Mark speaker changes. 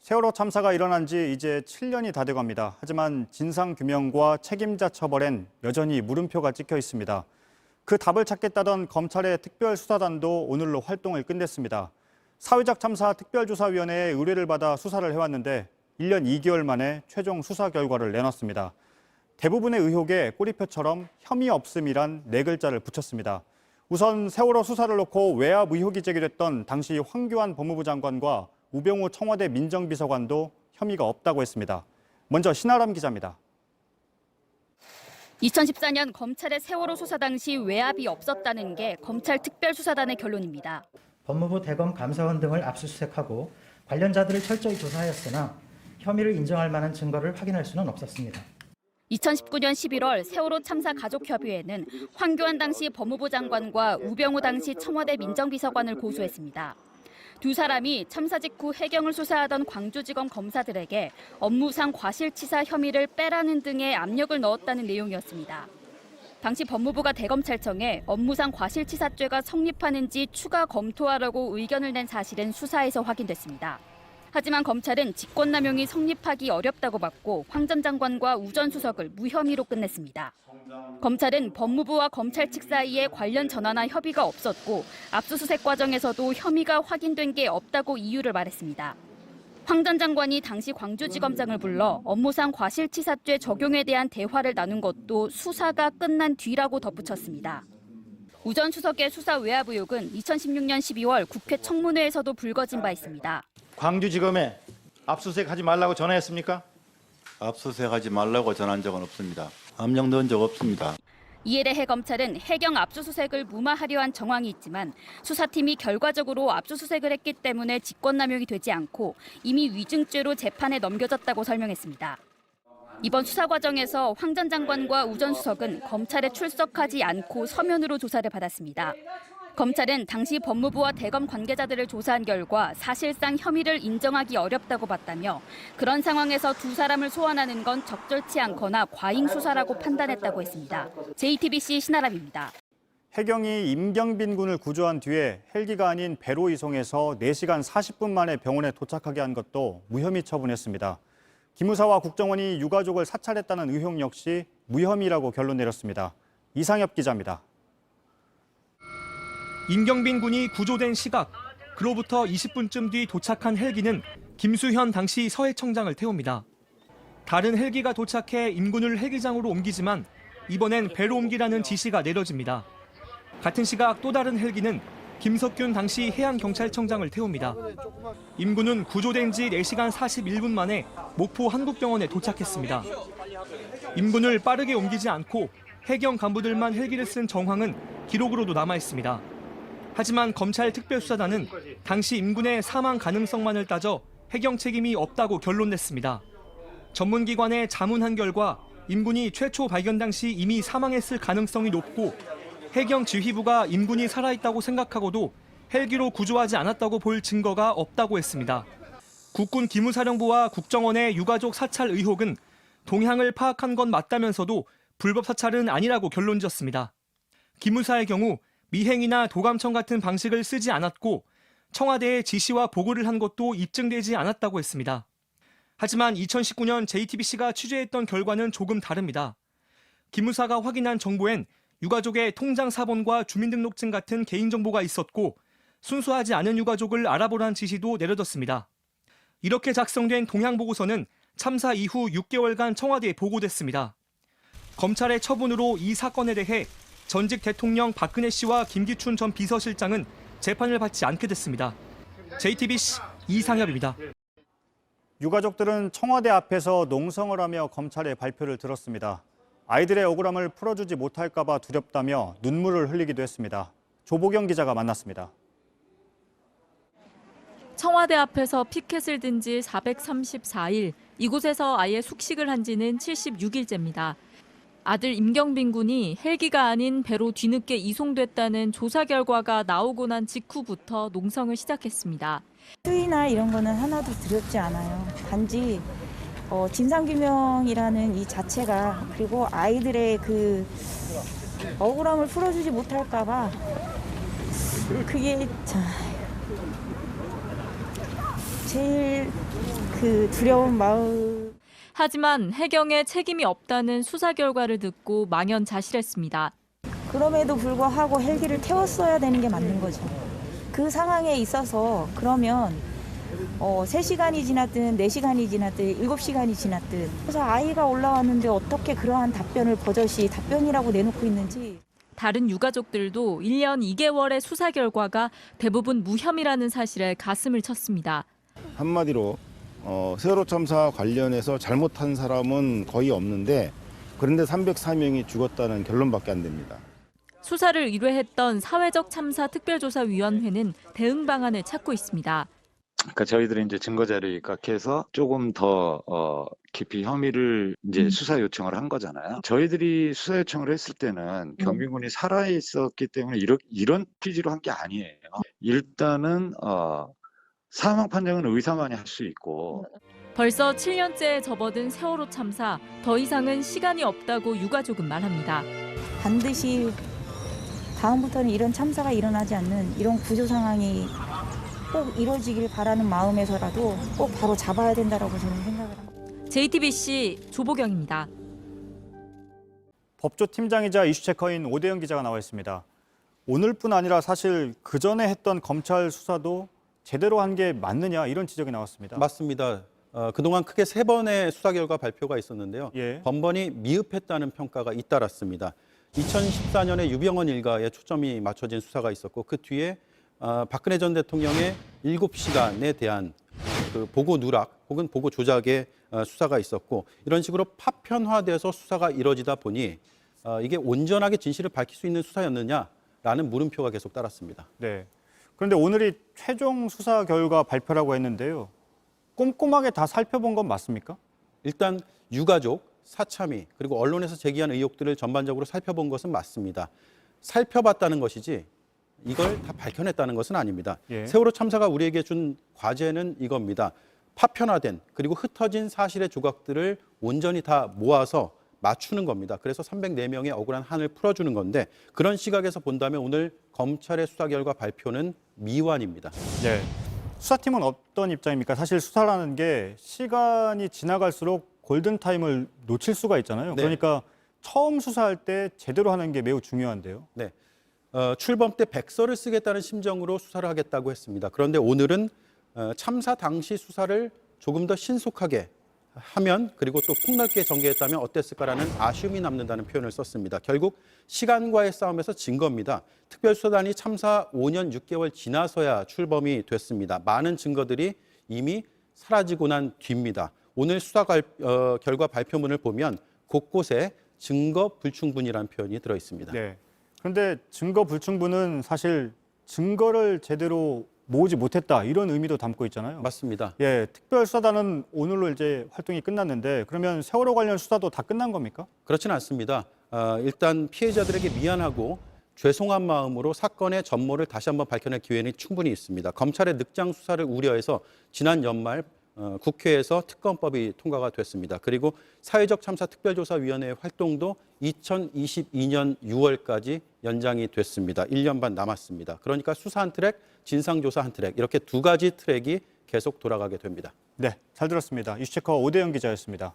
Speaker 1: 세월호 참사가 일어난 지 이제 7년이 다 돼갑니다. 하지만 진상규명과 책임자 처벌엔 여전히 물음표가 찍혀 있습니다. 그 답을 찾겠다던 검찰의 특별수사단도 오늘로 활동을 끝냈습니다. 사회적 참사 특별조사위원회의 의뢰를 받아 수사를 해왔는데 1년 2개월 만에 최종 수사 결과를 내놨습니다. 대부분의 의혹에 꼬리표처럼 혐의 없음이란 4글자를 붙였습니다. 우선 세월호 수사를 놓고 외압 의혹이 제기됐던 당시 황교안 법무부 장관과 우병우 청와대 민정비서관도 혐의가 없다고 했습니다. 먼저 신아람 기자입니다.
Speaker 2: 2014년 검찰의 세월호 수사 당시 외압이 없었다는 게 검찰 특별수사단의 결론입니다.
Speaker 3: 법무부 대검 감사원 등을 압수수색하고 관련자들을 철저히 조사하였으나 혐의를 인정할 만한 증거를 확인할 수는 없었습니다.
Speaker 2: 2019년 11월 세월호 참사 가족협의회는 황교안 당시 법무부 장관과 우병우 당시 청와대 민정비서관을 고소했습니다. 두 사람이 참사 직후 해경을 수사하던 광주지검 검사들에게 업무상 과실치사 혐의를 빼라는 등의 압력을 넣었다는 내용이었습니다. 당시 법무부가 대검찰청에 업무상 과실치사죄가 성립하는지 추가 검토하라고 의견을 낸 사실은 수사에서 확인됐습니다. 하지만 검찰은 직권남용이 성립하기 어렵다고 봤고 황 전 장관과 우 전 수석을 무혐의로 끝냈습니다. 검찰은 법무부와 검찰 측 사이에 관련 전화나 협의가 없었고 압수수색 과정에서도 혐의가 확인된 게 없다고 이유를 말했습니다. 황 전 장관이 당시 광주지검장을 불러 업무상 과실치사죄 적용에 대한 대화를 나눈 것도 수사가 끝난 뒤라고 덧붙였습니다. 우 전 수석의 수사 외압 의혹은 2016년 12월 국회 청문회에서도 불거진 바 있습니다.
Speaker 4: 광주지검에 압수수색하지 말라고 전화했습니까?
Speaker 5: 압수수색하지 말라고 전한 적은 없습니다. 압력 넣은 적 없습니다.
Speaker 2: 이에 대해 검찰은 해경 압수수색을 무마하려 한 정황이 있지만 수사팀이 결과적으로 압수수색을 했기 때문에 직권남용이 되지 않고 이미 위증죄로 재판에 넘겨졌다고 설명했습니다. 이번 수사 과정에서 황 전 장관과 우 전 수석은 검찰에 출석하지 않고 서면으로 조사를 받았습니다. 검찰은 당시 법무부와 대검 관계자들을 조사한 결과 사실상 혐의를 인정하기 어렵다고 봤다며 그런 상황에서 두 사람을 소환하는 건 적절치 않거나 과잉 수사라고 판단했다고 했습니다. JTBC 신아람입니다.
Speaker 1: 해경이 임경빈 군을 구조한 뒤에 헬기가 아닌 배로 이송해서 4시간 40분 만에 병원에 도착하게 한 것도 무혐의 처분했습니다. 기무사와 국정원이 유가족을 사찰했다는 의혹 역시 무혐의라고 결론 내렸습니다. 이상엽 기자입니다.
Speaker 6: 임경빈 군이 구조된 시각, 그로부터 20분쯤 뒤 도착한 헬기는 김수현 당시 서해청장을 태웁니다. 다른 헬기가 도착해 임 군을 헬기장으로 옮기지만 이번엔 배로 옮기라는 지시가 내려집니다. 같은 시각 또 다른 헬기는 김석균 당시 해양경찰청장을 태웁니다. 임 군은 구조된 지 4시간 41분 만에 목포 한국병원에 도착했습니다. 임 군을 빠르게 옮기지 않고 해경 간부들만 헬기를 쓴 정황은 기록으로도 남아 있습니다. 하지만 검찰 특별수사단은 당시 임 군의 사망 가능성만을 따져 해경 책임이 없다고 결론 냈습니다. 전문기관에 자문한 결과 임 군이 최초 발견 당시 이미 사망했을 가능성이 높고 해경 지휘부가 임 군이 살아있다고 생각하고도 헬기로 구조하지 않았다고 볼 증거가 없다고 했습니다. 국군 기무사령부와 국정원의 유가족 사찰 의혹은 동향을 파악한 건 맞다면서도 불법 사찰은 아니라고 결론지었습니다. 기무사의 경우 미행이나 도감청 같은 방식을 쓰지 않았고 청와대의 지시와 보고를 한 것도 입증되지 않았다고 했습니다. 하지만 2019년 JTBC가 취재했던 결과는 조금 다릅니다. 기무사가 확인한 정보엔 유가족의 통장 사본과 주민등록증 같은 개인정보가 있었고 순수하지 않은 유가족을 알아보라는 지시도 내려졌습니다. 이렇게 작성된 동향보고서는 참사 이후 6개월간 청와대에 보고됐습니다. 검찰의 처분으로 이 사건에 대해 전직 대통령 박근혜 씨와 김기춘 전 비서실장은 재판을 받지 않게 됐습니다. JTBC 이상엽입니다.
Speaker 1: 유가족들은 청와대 앞에서 농성을 하며 검찰의 발표를 들었습니다. 아이들의 억울함을 풀어주지 못할까 봐 두렵다며 눈물을 흘리기도 했습니다. 조보경 기자가 만났습니다.
Speaker 7: 청와대 앞에서 피켓을 든 지 434일, 이곳에서 아예 숙식을 한 지는 76일째입니다. 아들 임경빈 군이 헬기가 아닌 배로 뒤늦게 이송됐다는 조사 결과가 나오고 난 직후부터 농성을 시작했습니다.
Speaker 8: 수위나 이런 거는 하나도 두렵지 않아요. 단지 진상규명이라는 이 자체가 그리고 아이들의 그 억울함을 풀어주지 못할까 봐 그게 제일 그 두려운 마음.
Speaker 7: 하지만 해경에 책임이 없다는 수사 결과를 듣고 망연자실했습니다.
Speaker 8: 그럼에도 불구하고 헬기를 태웠어야 되는 게 맞는 거죠. 그 상황에 있어서 그러면 3시간이 지났든 4시간이 지났든 7시간이 지났든 그래서 아이가 올라왔는데 어떻게 그러한 답변을 버젓이 답변이라고 내놓고 있는지.
Speaker 7: 다른 유가족들도 1년 2개월의 수사 결과가 대부분 무혐의라는 사실에 가슴을 쳤습니다.
Speaker 9: 한마디로 세월호 참사 관련해서 잘못한 사람은 거의 없는데 그런데 304명이 죽었다는 결론밖에 안 됩니다.
Speaker 7: 수사를 의뢰했던 사회적 참사 특별조사위원회는 대응 방안을 찾고 있습니다.
Speaker 10: 그러니까 저희들이 이제 증거 자료를 각해서 조금 더 깊이 혐의를 이제 수사 요청을 한 거잖아요. 저희들이 수사 요청을 했을 때는 경비군이 살아 있었기 때문에 이런 취지로 한 게 아니에요. 일단은 사망 판정은 의사만이 할 수 있고.
Speaker 7: 벌써 7년째에 접어든 세월호 참사, 더 이상은 시간이 없다고 유가족은 말합니다.
Speaker 8: 반드시 다음부터는 이런 참사가 일어나지 않는 이런 구조 상황이 꼭 이루어지길 바라는 마음에서라도 꼭 바로 잡아야 된다라고 저는 생각을 합니다.
Speaker 7: JTBC 조보경입니다.
Speaker 1: 법조팀장이자 이슈체커인 오대영 기자가 나와 있습니다. 오늘뿐 아니라 사실 그전에 했던 검찰 수사도 제대로 한 게 맞느냐 이런 지적이 나왔습니다.
Speaker 11: 맞습니다. 그동안 크게 3번의 수사 결과 발표가 있었는데요.
Speaker 1: 예.
Speaker 11: 번번이 미흡했다는 평가가 잇따랐습니다. 2014년에 유병헌 일가에 초점이 맞춰진 수사가 있었고 그 뒤에 박근혜 전 대통령의 7시간에 대한 그 보고 누락 혹은 보고 조작의 수사가 있었고 이런 식으로 파편화돼서 수사가 이뤄지다 보니 이게 온전하게 진실을 밝힐 수 있는 수사였느냐라는 물음표가 계속 따랐습니다.
Speaker 1: 네. 그런데 오늘이 최종 수사 결과 발표라고 했는데요. 꼼꼼하게 다 살펴본 건 맞습니까?
Speaker 11: 일단 유가족, 사참위 그리고 언론에서 제기한 의혹들을 전반적으로 살펴본 것은 맞습니다. 살펴봤다는 것이지 이걸 다 밝혀냈다는 것은 아닙니다.
Speaker 1: 예.
Speaker 11: 세월호 참사가 우리에게 준 과제는 이겁니다. 파편화된 그리고 흩어진 사실의 조각들을 온전히 다 모아서 맞추는 겁니다. 그래서 304명의 억울한 한을 풀어주는 건데 그런 시각에서 본다면 오늘 검찰의 수사 결과 발표는 미완입니다.
Speaker 1: 네. 수사팀은 어떤 입장입니까? 사실 수사라는 게 시간이 지나갈수록 골든타임을 놓칠 수가 있잖아요.
Speaker 11: 네.
Speaker 1: 그러니까 처음 수사할 때 제대로 하는 게 매우 중요한데요.
Speaker 11: 네. 출범 때 백서를 쓰겠다는 심정으로 수사를 하겠다고 했습니다. 그런데 오늘은 참사 당시 수사를 조금 더 신속하게 하면 그리고 또 폭넓게 전개했다면 어땠을까라는 아쉬움이 남는다는 표현을 썼습니다. 결국 시간과의 싸움에서 진 겁니다. 특별수사단이 참사 5년 6개월 지나서야 출범이 됐습니다. 많은 증거들이 이미 사라지고 난 뒤입니다. 오늘 수사 결과 발표문을 보면 곳곳에 증거 불충분이라는 표현이 들어 있습니다.
Speaker 1: 네. 그런데 증거 불충분은 사실 증거를 제대로 모으지 못했다 이런 의미도 담고 있잖아요.
Speaker 11: 맞습니다.
Speaker 1: 예, 특별수사단은 오늘로 이제 활동이 끝났는데 그러면 세월호 관련 수사도 다 끝난 겁니까?
Speaker 11: 그렇지는 않습니다. 일단 피해자들에게 미안하고 죄송한 마음으로 사건의 전모를 다시 한번 밝혀낼 기회는 충분히 있습니다. 검찰의 늑장 수사를 우려해서 지난 연말 국회에서 특검법이 통과가 됐습니다. 그리고 사회적 참사 특별조사위원회의 활동도 2022년 6월까지 연장이 됐습니다. 1년 반 남았습니다. 그러니까 수사 한 트랙, 진상조사 한 트랙 이렇게 두 가지 트랙이 계속 돌아가게 됩니다.
Speaker 1: 네, 잘 들었습니다. 이슈체커 오대영 기자였습니다.